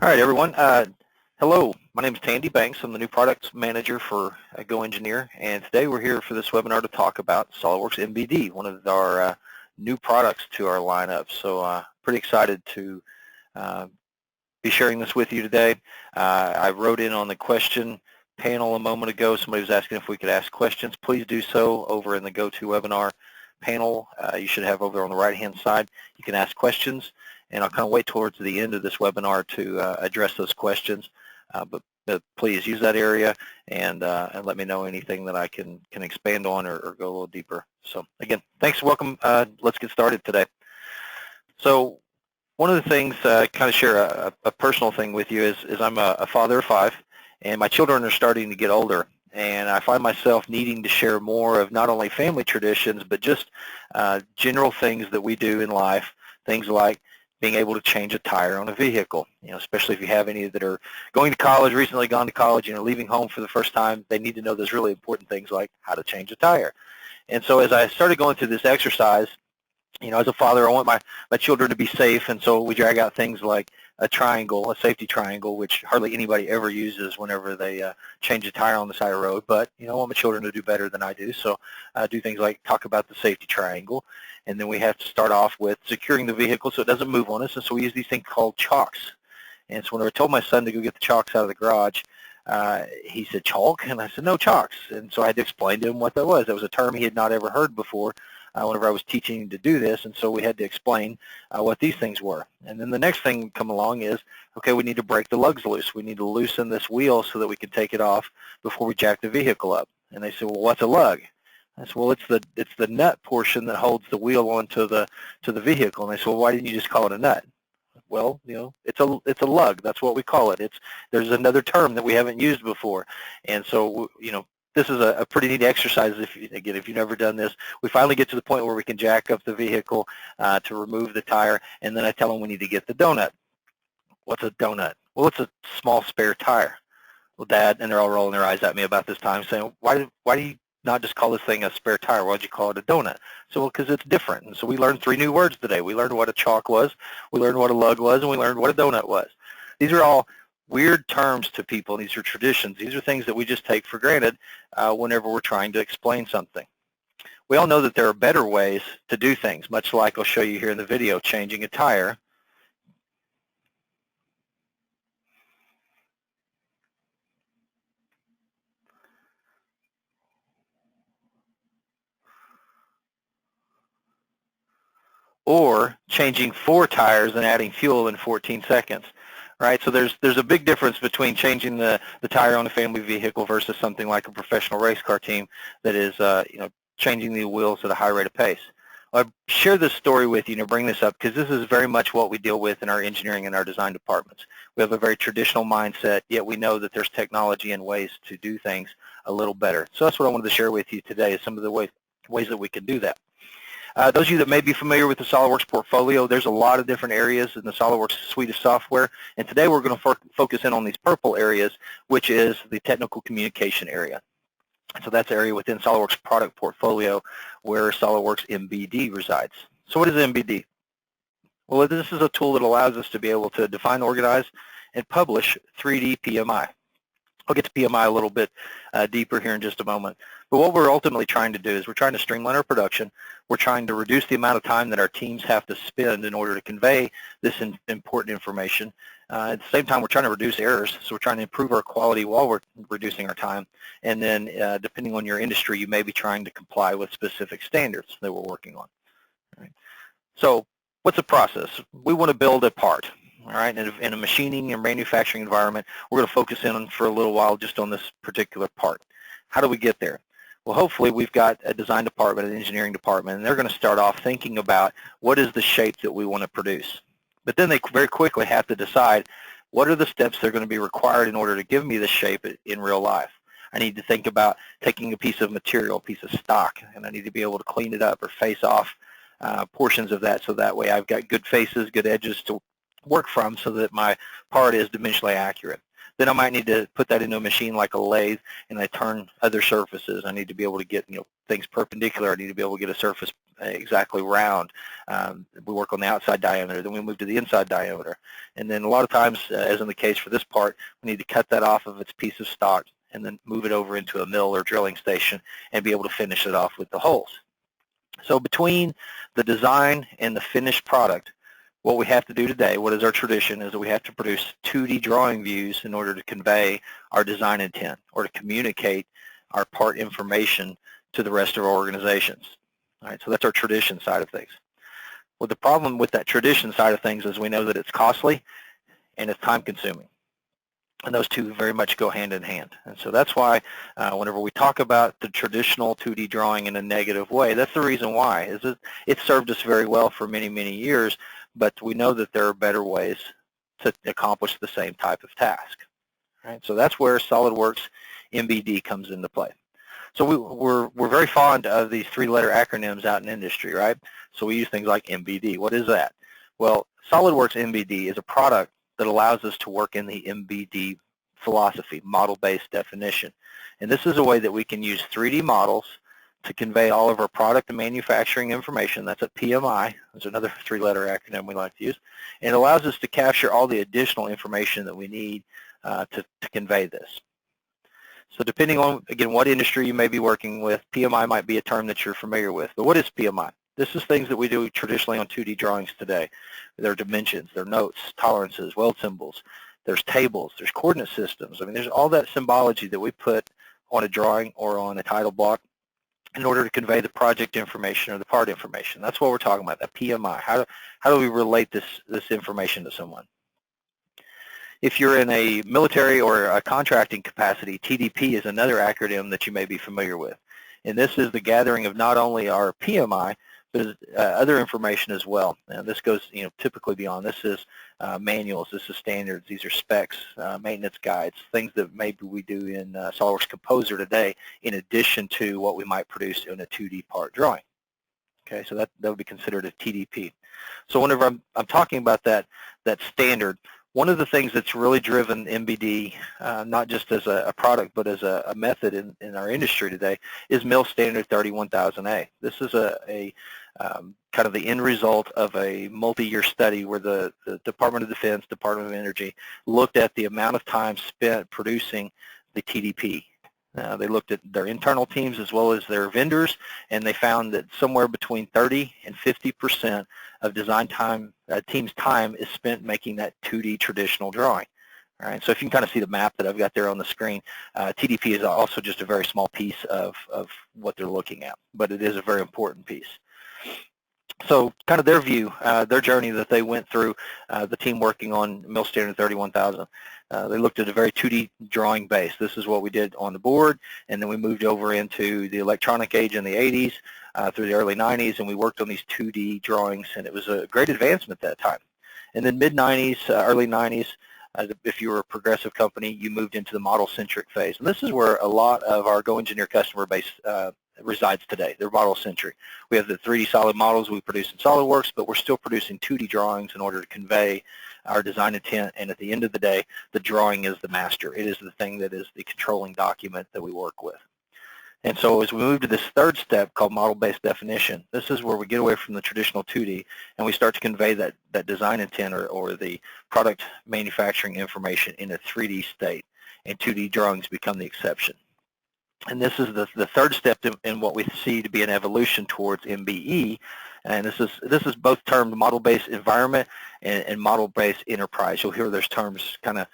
All right, everyone. Hello, my name is Tandy Banks. I'm the new product manager for GoEngineer, and today we're here for this webinar to talk about SOLIDWORKS MBD, one of our new products to our lineup. So pretty excited to be sharing this with you today. I wrote in on the question panel a moment ago. Somebody was asking if we could ask questions. Please do so over in the GoToWebinar panel. You should have over on the right-hand side. You can ask questions, and I'll kind of wait towards the end of this webinar to address those questions. But please use that area and let me know anything that I can expand on or go a little deeper. So again, thanks, welcome. Let's get started today. So one of the things, kind of share a personal thing with you is I'm a father of 5, and my children are starting to get older. And I find myself needing to share more of not only family traditions, but just general things that we do in life, things like being able to change a tire on a vehicle, especially if you have any that are going to college, recently gone to college, leaving home for the first time. They need to know those really important things like how to change a tire. And so as I started going through this exercise, as a father, I want my children to be safe, and so we drag out things like a triangle, a safety triangle, which hardly anybody ever uses whenever they change a tire on the side of the road. But, I want my children to do better than I do, so I do things like talk about the safety triangle, and then we have to start off with securing the vehicle so it doesn't move on us, and so we use these things called chocks. And so when I told my son to go get the chocks out of the garage, he said, "Chalk?" And I said, "No, chocks." And so I had to explain to him what that was. That was a term he had not ever heard before whenever I was teaching him to do this, and so we had to explain what these things were. And then the next thing come along is, okay, we need to break the lugs loose. We need to loosen this wheel so that we can take it off before we jack the vehicle up. And they said, "Well, what's a lug?" I said, "Well, it's the nut portion that holds the wheel onto the vehicle." And they said, "Well, why didn't you just call it a nut?" Well, it's a lug. That's what we call it. There's another term that we haven't used before, and so this is a pretty neat exercise. If you've never done this, we finally get to the point where we can jack up the vehicle to remove the tire, and then I tell them we need to get the donut. What's a donut? Well, it's a small spare tire. Well, Dad, and they're all rolling their eyes at me about this time, saying, why do you not just call this thing a spare tire? Why'd you call it a donut? So, well, because it's different. And so we learned 3 new words today. We learned what a chalk was, we learned what a lug was, and we learned what a donut was. These are all weird terms to people. These are traditions. These are things that we just take for granted whenever we're trying to explain something. We all know that there are better ways to do things, much like I'll show you here in the video, changing a tire. Or changing 4 tires and adding fuel in 14 seconds. Right, so there's a big difference between changing the tire on a family vehicle versus something like a professional race car team that is changing the wheels at a high rate of pace. I share this story with you to bring this up because this is very much what we deal with in our engineering and our design departments. We have a very traditional mindset, yet we know that there's technology and ways to do things a little better. So that's what I wanted to share with you today, is some of the ways that we can do that. Those of you that may be familiar with the SOLIDWORKS portfolio, there's a lot of different areas in the SOLIDWORKS suite of software, and today we're going to focus in on these purple areas, which is the technical communication area. So that's the area within SOLIDWORKS product portfolio where SOLIDWORKS MBD resides. So what is MBD? Well, this is a tool that allows us to be able to define, organize, and publish 3D PMI. I'll get to PMI a little bit deeper here in just a moment. But what we're ultimately trying to do is we're trying to streamline our production. We're trying to reduce the amount of time that our teams have to spend in order to convey this important information. At the same time, we're trying to reduce errors, so we're trying to improve our quality while we're reducing our time. And then depending on your industry, you may be trying to comply with specific standards that we're working on. All right. So what's the process? We want to build a part. All right, in a machining and manufacturing environment, we're going to focus in for a little while just on this particular part. How do we get there? Well, hopefully we've got a design department, an engineering department, and they're going to start off thinking about what is the shape that we want to produce. But then they very quickly have to decide what are the steps that are going to be required in order to give me the shape in real life. I need to think about taking a piece of material, a piece of stock, and I need to be able to clean it up or face off portions of that so that way I've got good faces, good edges to work from so that my part is dimensionally accurate. then I might need to put that into a machine like a lathe, and I turn other surfaces. I need to be able to get things perpendicular. I need to be able to get a surface exactly round. We work on the outside diameter, then we move to the inside diameter. And then a lot of times, as in the case for this part, we need to cut that off of its piece of stock and then move it over into a mill or drilling station and be able to finish it off with the holes. So between the design and the finished product, what we have to do today, what is our tradition, is that we have to produce 2D drawing views in order to convey our design intent or to communicate our part information to the rest of our organizations. All right, so that's our tradition side of things. Well, the problem with that tradition side of things is we know that it's costly and it's time-consuming. And those two very much go hand in hand. And so that's why whenever we talk about the traditional 2D drawing in a negative way, that's the reason why. Is that it served us very well for many, many years, but we know that there are better ways to accomplish the same type of task. Right? So that's where SOLIDWORKS MBD comes into play. So we're very fond of these three-letter acronyms out in industry, right? So we use things like MBD. What is that? Well, SOLIDWORKS MBD is a product that allows us to work in the MBD philosophy, model-based definition. And this is a way that we can use 3D models to convey all of our product and manufacturing information. That's a PMI. That's another three-letter acronym we like to use. And it allows us to capture all the additional information that we need to convey this. So depending on, again, what industry you may be working with, PMI might be a term that you're familiar with. But what is PMI? This is things that we do traditionally on 2D drawings today. There are dimensions, there are notes, tolerances, weld symbols, there's tables, there's coordinate systems. I mean, there's all that symbology that we put on a drawing or on a title block in order to convey the project information or the part information. That's what we're talking about, that PMI. How do we relate this information to someone? If you're in a military or a contracting capacity, TDP is another acronym that you may be familiar with. And this is the gathering of not only our PMI, but other information as well. And this goes, typically beyond. This is manuals, this is standards, these are specs, maintenance guides, things that maybe we do in SOLIDWORKS Composer today, in addition to what we might produce in a 2D part drawing. Okay, so that would be considered a TDP. So whenever I'm talking about that standard, one of the things that's really driven MBD, not just as a product, but as a method in our industry today, is MIL Standard 31000A. This is kind of the end result of a multi-year study where the Department of Defense, Department of Energy, looked at the amount of time spent producing the TDP. They looked at their internal teams as well as their vendors, and they found that somewhere between 30 and 50% of design time, team's time is spent making that 2D traditional drawing. All right, so if you can kind of see the map that I've got there on the screen, TDP is also just a very small piece of what they're looking at, but it is a very important piece. So kind of their view, their journey that they went through, the team working on MIL Standard 31000, they looked at a very 2D drawing base. This is what we did on the board, and then we moved over into the electronic age in the 80s through the early 90s, and we worked on these 2D drawings, and it was a great advancement at that time. And then mid-90s, early 90s, if you were a progressive company, you moved into the model-centric phase. And this is where a lot of our GoEngineer customer base resides today. They're model-centric. We have the 3D solid models we produce in SOLIDWORKS, but we're still producing 2D drawings in order to convey our design intent, and at the end of the day, the drawing is the master. It is the thing that is the controlling document that we work with. And so as we move to this third step called model-based definition, this is where we get away from the traditional 2D and we start to convey that design intent or the product manufacturing information in a 3D state, and 2D drawings become the exception. And this is the third step in what we see to be an evolution towards MBE, and this is both termed model-based environment and model-based enterprise. You'll hear those terms kind of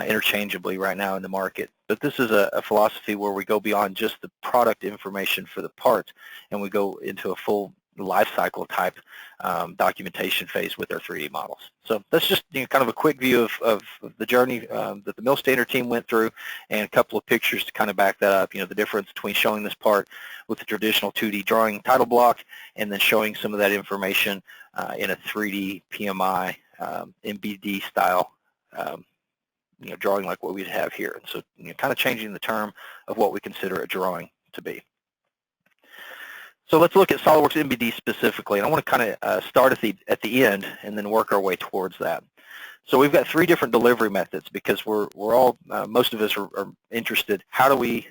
interchangeably right now in the market. But this is a philosophy where we go beyond just the product information for the parts, and we go into a full life cycle type documentation phase with our 3D models. So that's just kind of a quick view of the journey that the MIL Standard team went through, and a couple of pictures to kind of back that up. The difference between showing this part with the traditional 2D drawing title block and then showing some of that information in a 3D PMI MBD style drawing like what we'd have here. And so kind of changing the term of what we consider a drawing to be. So let's look at SOLIDWORKS MBD specifically, and I want to kind of start at the end and then work our way towards that. So we've got 3 different delivery methods because we're all, most of us are interested, how do we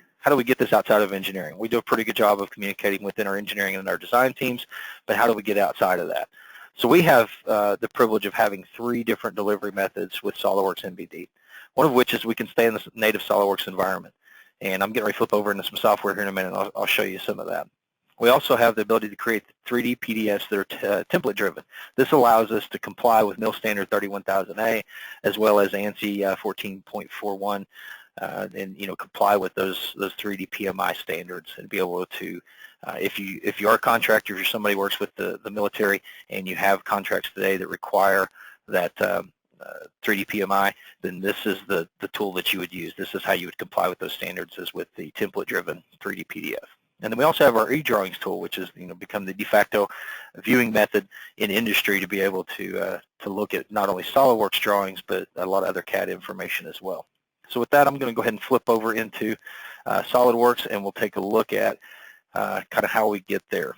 get this outside of engineering? We do a pretty good job of communicating within our engineering and our design teams, but how do we get outside of that? So we have the privilege of having 3 different delivery methods with SOLIDWORks MBD, one of which is we can stay in the native SOLIDWORks environment. And I'm getting ready to flip over into some software here in a minute, and I'll show you some of that. We also have the ability to create 3D PDFs that are template driven. This allows us to comply with MIL standard 31000A as well as ANSI 14.41 and comply with those 3D PMI standards and be able to, if you are a contractor, if you're somebody who works with the military and you have contracts today that require that 3D PMI, then this is the tool that you would use. This is how you would comply with those standards, is with the template driven 3D PDF. And then we also have our e-drawings tool, which is become the de facto viewing method in industry to be able to look at not only SOLIDWORks drawings but a lot of other CAD information as well. So with that, I'm going to go ahead and flip over into SOLIDWORks, and we'll take a look at kind of how we get there.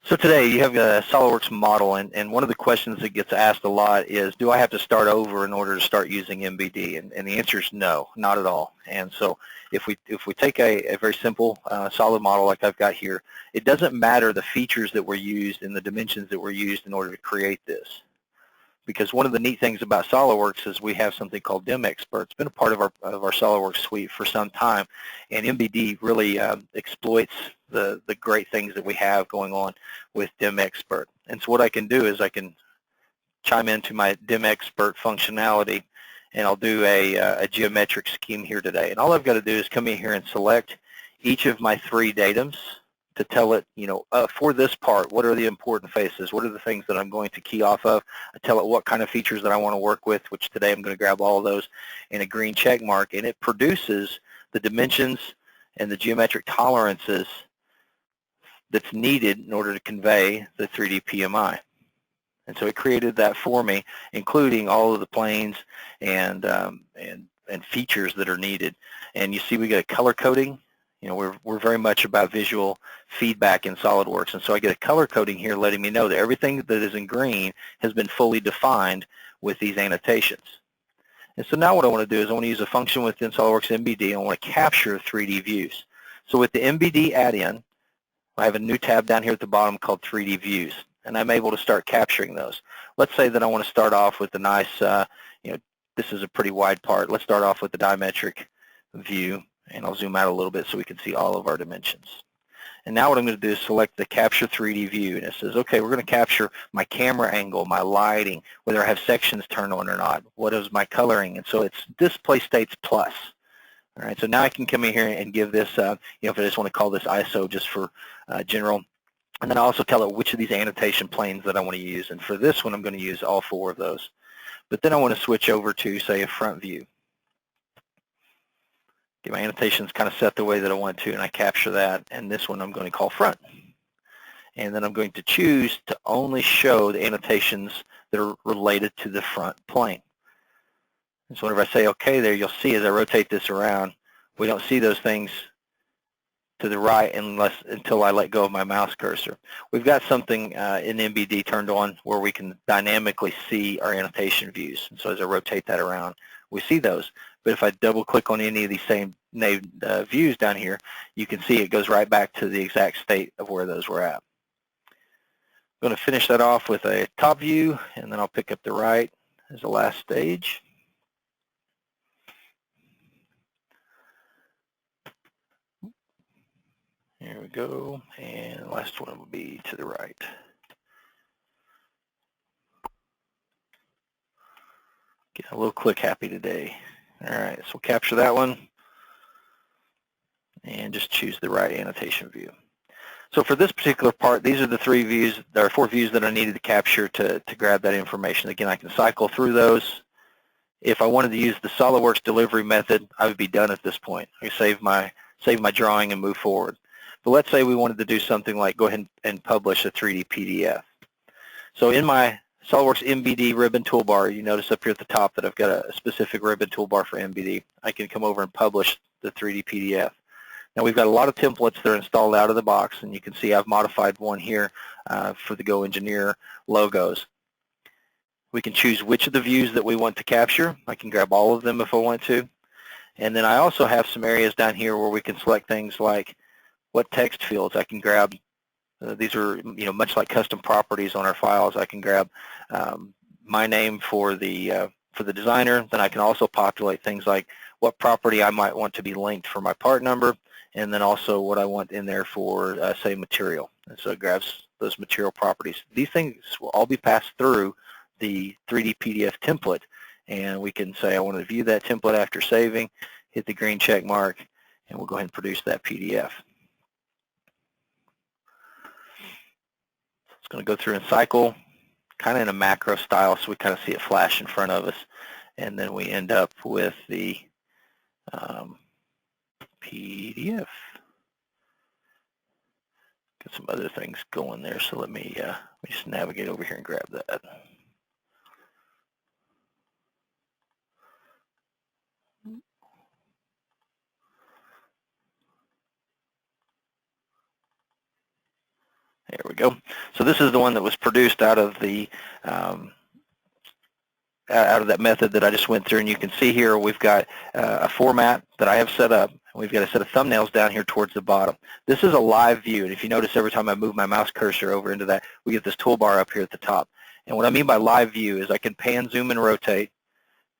So today you have a SOLIDWORks model, and one of the questions that gets asked a lot is, do I have to start over in order to start using MBD? And the answer is no, not at all. And so if we take a very simple solid model like I've got here, it doesn't matter the features that were used and the dimensions that were used in order to create this. Because one of the neat things about SOLIDWORks is we have something called DIM Expert. It's been a part of our SOLIDWORks suite for some time, and MBD really exploits the great things that we have going on with DIM Expert. And so what I can do is I can chime into my DIM Expert functionality, and I'll do a geometric scheme here today. And all I've got to do is come in here and select each of my 3 datums to tell it, for this part, what are the important faces? What are the things that I'm going to key off of? I tell it what kind of features that I want to work with, which today I'm going to grab all of those in a green check mark, and it produces the dimensions and the geometric tolerances that's needed in order to convey the 3D PMI. And so it created that for me, including all of the planes and features that are needed. And you see we got a color coding. We're very much about visual feedback in SOLIDWORks, and so I get a color coding here letting me know that everything that is in green has been fully defined with these annotations. And so now what I want to do is I want to use a function within SOLIDWORks MBD. I want to capture 3D views. So with the MBD add-in, I have a new tab down here at the bottom called 3D views, and I'm able to start capturing those. Let's say that I want to start off with a nice, this is a pretty wide part. Let's start off with the diametric view. And I'll zoom out a little bit so we can see all of our dimensions. And now what I'm going to do is select the Capture 3D View, and it says, okay, we're going to capture my camera angle, my lighting, whether I have sections turned on or not, what is my coloring, and so it's display states plus. All right, so now I can come in here and give this, if I just want to call this ISO just for general, and then I also tell it which of these annotation planes that I want to use, and for this one I'm going to use all 4 of those. But then I want to switch over to, say, a front view. Get my annotations kind of set the way that I want to, and I capture that, and this one I'm going to call front. And then I'm going to choose to only show the annotations that are related to the front plane. And so whenever I say OK there, you'll see as I rotate this around, we don't see those things to the right until I let go of my mouse cursor. We've got something in MBD turned on where we can dynamically see our annotation views. And so as I rotate that around, we see those. But if I double click on any of these same named views down here, you can see it goes right back to the exact state of where those were at. I'm going to finish that off with a top view, and then I'll pick up the right as the last stage. Here we go, and the last one will be to the right. Get a little click happy today. All right, so we'll capture that one and just choose the right annotation view. So for this particular part, these are the 3 views, there are 4 views that I needed to capture to grab that information. Again, I can cycle through those. If I wanted to use the SOLIDWORks delivery method, I would be done at this point. I save my drawing and move forward. But let's say we wanted to do something like go ahead and publish a 3D PDF. So in my SOLIDWORks MBD ribbon toolbar, you notice up here at the top that I've got a specific ribbon toolbar for MBD. I can come over and publish the 3D PDF. Now we've got a lot of templates that are installed out of the box, and you can see I've modified one here for the GoEngineer logos. We can choose which of the views that we want to capture. I can grab all of them if I want to. And then I also have some areas down here where we can select things like what text fields I can grab. These are, much like custom properties on our files. I can grab my name for the designer. Then I can also populate things like what property I might want to be linked for my part number, and then also what I want in there for, say, material. And so it grabs those material properties. These things will all be passed through the 3D PDF template, and we can say I want to view that template after saving, hit the green check mark, and we'll go ahead and produce that PDF. It's going to go through and cycle, kind of in a macro style, so we kind of see it flash in front of us, and then we end up with the PDF. Got some other things going there, so let me just navigate over here and grab that. There we go. So this is the one that was produced out of the that method that I just went through, and you can see here we've got a format that I have set up. We've got a set of thumbnails down here towards the bottom. This is a live view, and if you notice, every time I move my mouse cursor over into that, we get this toolbar up here at the top. And what I mean by live view is I can pan, zoom, and rotate,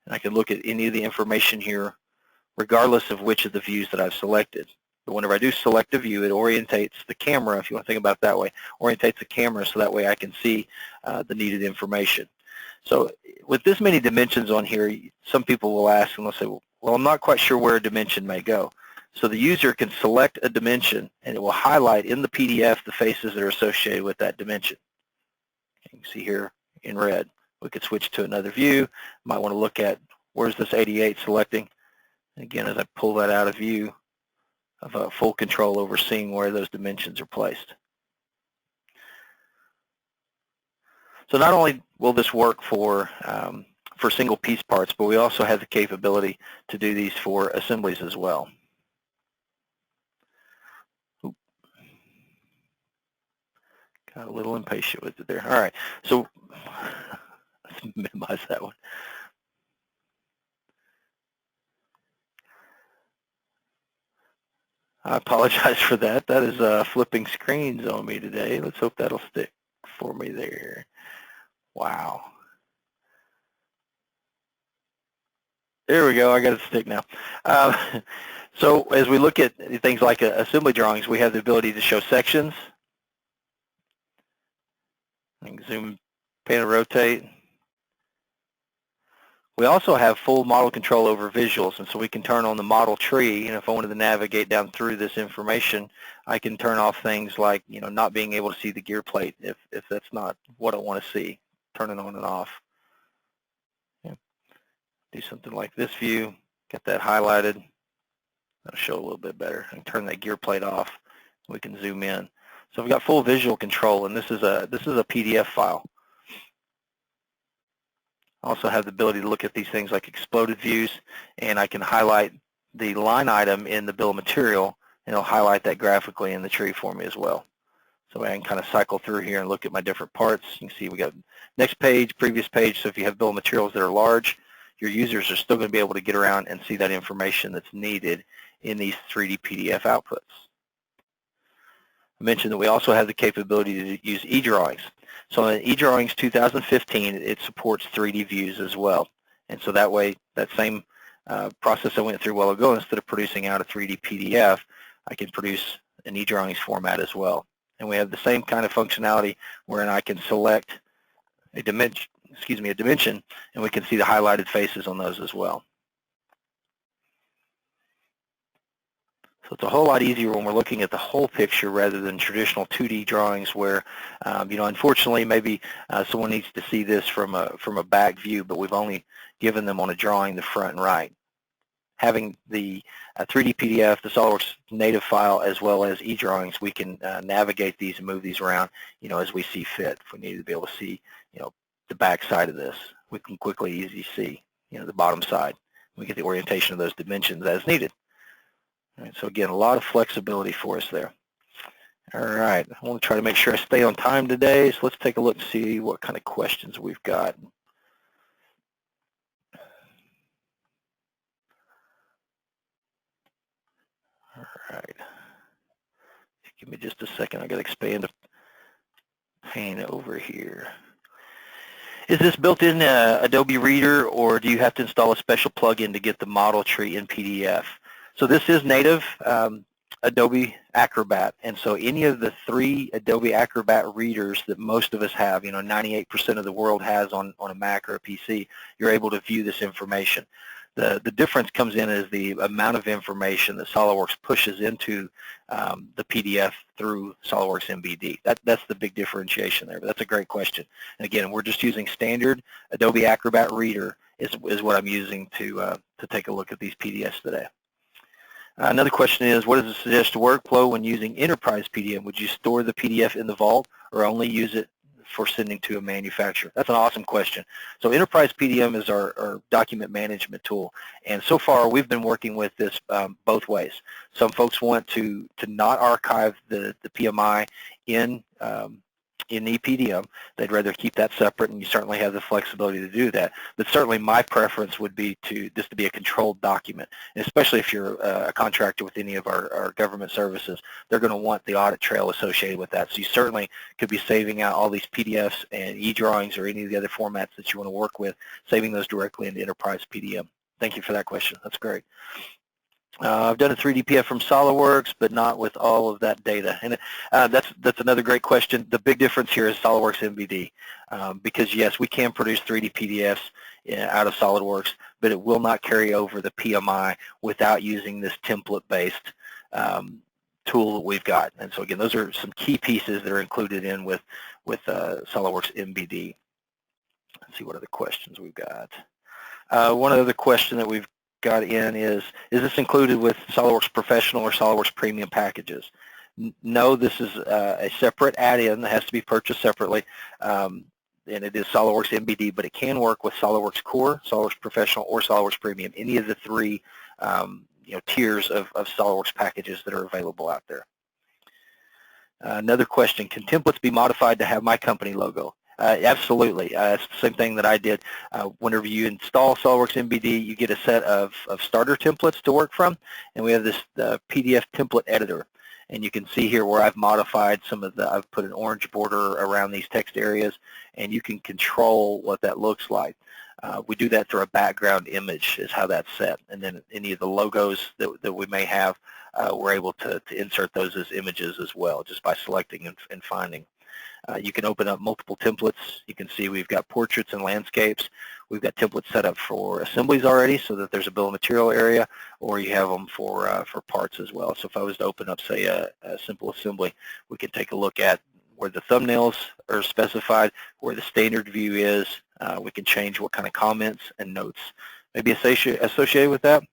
and I can look at any of the information here regardless of which of the views that I've selected. But whenever I do select a view, it orientates the camera, if you want to think about it that way, orientates the camera so that way I can see the needed information. So with this many dimensions on here, some people will ask and they'll say, well, I'm not quite sure where a dimension may go. So the user can select a dimension, and it will highlight in the PDF the faces that are associated with that dimension. You can see here in red. We could switch to another view. Might want to look at where's this 88 selecting. Again, as I pull that out of view, I have full control over seeing where those dimensions are placed. So not only will this work for single piece parts, but we also have the capability to do these for assemblies as well. Oop. Got a little impatient with it there. All right, so let's minimize that one. I apologize for that. That is flipping screens on me today. Let's hope that'll stick for me there. Wow. There we go. I got it stick now. So as we look at things like assembly drawings, we have the ability to show sections. I can zoom, pan, and rotate. We also have full model control over visuals, and so we can turn on the model tree, and if I wanted to navigate down through this information, I can turn off things like, not being able to see the gear plate if that's not what I want to see. Turn it on and off. Yeah. Do something like this view, get that highlighted. That'll show a little bit better. I can turn that gear plate off. We can zoom in. So we've got full visual control, and this is a PDF file. I also have the ability to look at these things like exploded views, and I can highlight the line item in the bill of material, and it'll highlight that graphically in the tree for me as well. So I can kind of cycle through here and look at my different parts. You can see we got next page, previous page. So if you have bill of materials that are large, your users are still going to be able to get around and see that information that's needed in these 3D PDF outputs. I mentioned that we also have the capability to use eDrawings. So in eDrawings 2015, it supports 3D views as well. And so that way, that same process I went through a while ago, instead of producing out a 3D PDF, I can produce an eDrawings format as well. And we have the same kind of functionality wherein I can select a dimension, and we can see the highlighted faces on those as well. So it's a whole lot easier when we're looking at the whole picture rather than traditional 2D drawings where, unfortunately, maybe someone needs to see this from a back view, but we've only given them on a drawing the front and right. Having the 3D PDF, the SOLIDWORKS native file, as well as eDrawings, we can navigate these and move these around, as we see fit. If we need to be able to see, the back side of this, we can quickly, easily see, the bottom side. We get the orientation of those dimensions as needed. All right, so again, a lot of flexibility for us there. All right, I want to try to make sure I stay on time today, so let's take a look and see what kind of questions we've got. Give me just a second. I got to expand the pane over here. Is this built in Adobe Reader, or do you have to install a special plugin to get the model tree in PDF? So this is native Adobe Acrobat, and so any of the 3 Adobe Acrobat readers that most of us have, 98% of the world has on a Mac or a PC, you're able to view this information. The difference comes in is the amount of information that SOLIDWORKS pushes into the PDF through SOLIDWORKS MBD. That's the big differentiation there, but that's a great question. And again, we're just using standard Adobe Acrobat Reader is what I'm using to take a look at these PDFs today. Another question is, what is the suggested workflow when using Enterprise PDM? Would you store the PDF in the vault or only use it for sending to a manufacturer? That's an awesome question. So Enterprise PDM is our document management tool, and so far we've been working with this both ways. Some folks want to not archive the PMI in EPDM. They'd rather keep that separate, and you certainly have the flexibility to do that. But certainly my preference would be to be a controlled document, and especially if you're a contractor with any of our government services, they're going to want the audit trail associated with that. So you certainly could be saving out all these PDFs and e-drawings or any of the other formats that you want to work with, saving those directly into Enterprise PDM. Thank you for that question. That's great. I've done a 3D PF from SOLIDWORKS, but not with all of that data. And that's another great question. The big difference here is SOLIDWORKS MBD, because yes, we can produce 3D PDFs out of SOLIDWORKS, but it will not carry over the PMI without using this template-based tool that we've got. And so again, those are some key pieces that are included in with SOLIDWORKS MBD. Let's see what other questions we've got. One other question that we've got in is this included with SOLIDWORKS Professional or SOLIDWORKS Premium packages? No, this is a separate add-in that has to be purchased separately, and it is SOLIDWORKS MBD, but it can work with SOLIDWORKS Core, SOLIDWORKS Professional, or SOLIDWORKS Premium, any of the 3 tiers of SOLIDWORKS packages that are available out there. Another question, can templates be modified to have my company logo? Absolutely. It's the same thing that I did. Whenever you install SOLIDWORKS MBD, you get a set of starter templates to work from, and we have this PDF template editor. And you can see here where I've modified some of I've put an orange border around these text areas, and you can control what that looks like. We do that through a background image is how that's set. And then any of the logos that we may have, we're able to insert those as images as well, just by selecting and finding. You can open up multiple templates. You can see we've got portraits and landscapes. We've got templates set up for assemblies already so that there's a bill of material area, or you have them for parts as well. So if I was to open up, say, a simple assembly, we can take a look at where the thumbnails are specified, where the standard view is. We can change what kind of comments and notes may be associated with that.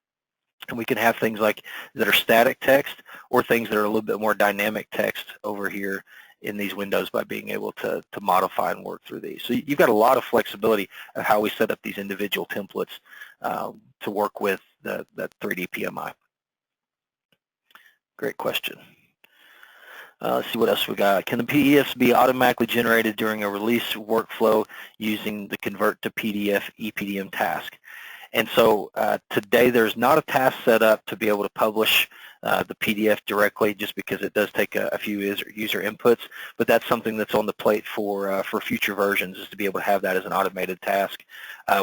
And we can have things like that are static text or things that are a little bit more dynamic text over here in these windows by being able to modify and work through these. So you've got a lot of flexibility of how we set up these individual templates to work with that 3D PMI. Great question. Let's see what else we got. Can the PDFs be automatically generated during a release workflow using the Convert to PDF EPDM task? And so today there's not a task set up to be able to publish the PDF directly, just because it does take a few user inputs, but that's something that's on the plate for future versions, is to be able to have that as an automated task.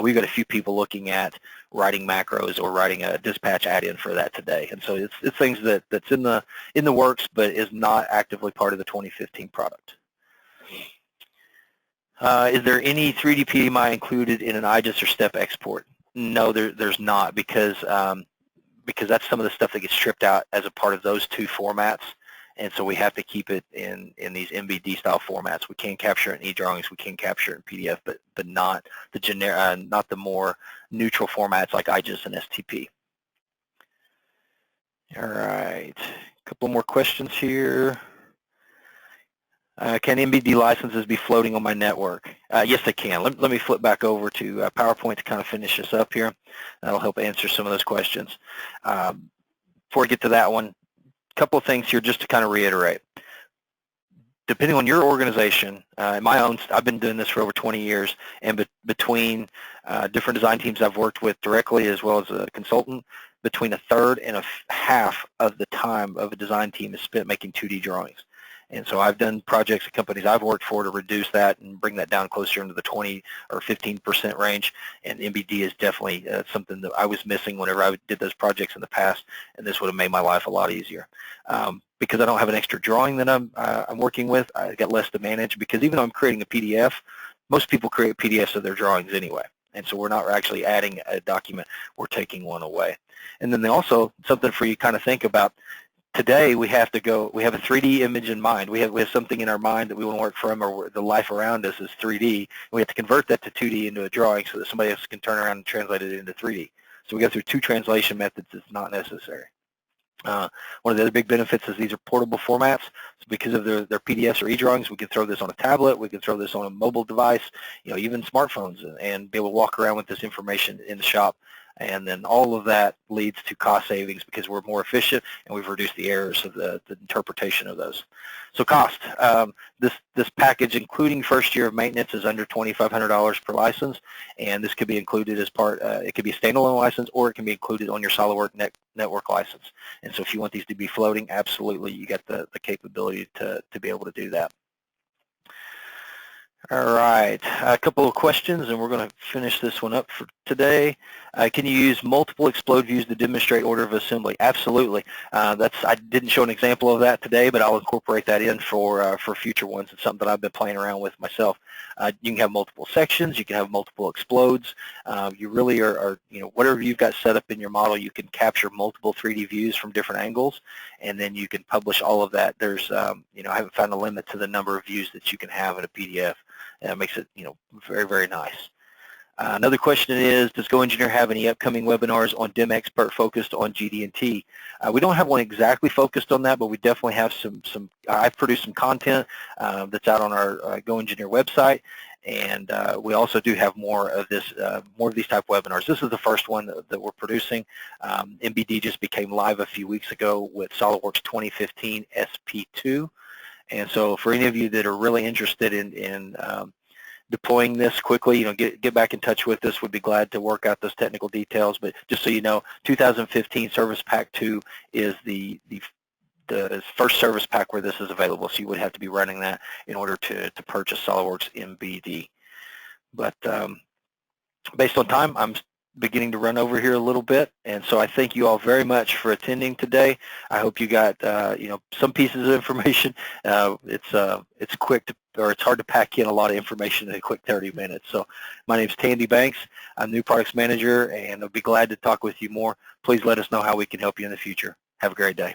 We've got a few people looking at writing macros or writing a dispatch add-in for that today, and so it's things that's in the works, but is not actively part of the 2015 product. Is there any 3D PMI included in an IGES or STEP export? No, there's not, because that's some of the stuff that gets stripped out as a part of those 2 formats, and so we have to keep it in these MBD style formats. We can capture it in e-drawings, we can capture it in PDF, but not the not the more neutral formats like IGES and STP. All right, a couple more questions here. Can MBD licenses be floating on my network? Yes, they can. Let me flip back over to PowerPoint to kind of finish this up here. That'll help answer some of those questions. Before I get to that one, a couple of things here just to kind of reiterate. Depending on your organization, my own, I've been doing this for over 20 years, and between different design teams I've worked with directly as well as a consultant, between a third and a half of the time of a design team is spent making 2D drawings. And so I've done projects at companies I've worked for to reduce that and bring that down closer into the 20 or 15% range. And MBD is definitely something that I was missing whenever I did those projects in the past, and this would have made my life a lot easier. Because I don't have an extra drawing that I'm working with, I got less to manage, because even though I'm creating a PDF, most people create PDFs of their drawings anyway. And so we're not actually adding a document, we're taking one away. And then also, something for you to kind of think about, today we have a 3D image in mind. We have something in our mind that we want to work from, or the life around us is 3D. We have to convert that to 2D into a drawing so that somebody else can turn around and translate it into 3D. So we go through 2 translation methods. It's not necessary. One of the other big benefits is these are portable formats. So because of their PDFs or e-drawings, we can throw this on a tablet, we can throw this on a mobile device, even smartphones, and be able to walk around with this information in the shop. And then all of that leads to cost savings because we're more efficient and we've reduced the errors of the interpretation of those. So cost, this package, including first year of maintenance, is under $2,500 per license, and this could be included as part, it could be a standalone license, or it can be included on your SOLIDWORKS network license. And so if you want these to be floating, absolutely, you got the capability to be able to do that. All right, a couple of questions, and we're going to finish this one up for today. Can you use multiple explode views to demonstrate order of assembly? Absolutely. I didn't show an example of that today, but I'll incorporate that in for future ones. It's something that I've been playing around with myself. You can have multiple sections. You can have multiple explodes. You really are, whatever you've got set up in your model, you can capture multiple 3D views from different angles, and then you can publish all of that. There's, I haven't found a limit to the number of views that you can have in a PDF. And it makes it, very, very nice. Another question is, does GoEngineer have any upcoming webinars on DIM Expert focused on GD&T? We don't have one exactly focused on that, but we definitely have I've produced some content that's out on our GoEngineer website, and we also do have more of these type of webinars. This is the first one that we're producing. MBD just became live a few weeks ago with SOLIDWORKS 2015 SP2. And so for any of you that are really interested in deploying this quickly, get back in touch with us. We'd be glad to work out those technical details. But just so you know, 2015 Service Pack 2 is the first service pack where this is available. So you would have to be running that in order to purchase SOLIDWORKS MBD. But based on time, I'm beginning to run over here a little bit, and so I thank you all very much for attending today. I hope you got some pieces of information. It's quick or it's hard to pack in a lot of information in a quick 30 minutes. So my name is Tandy Banks. I'm New Products Manager, and I'll be glad to talk with you more. Please let us know how we can help you in the future. Have a great day.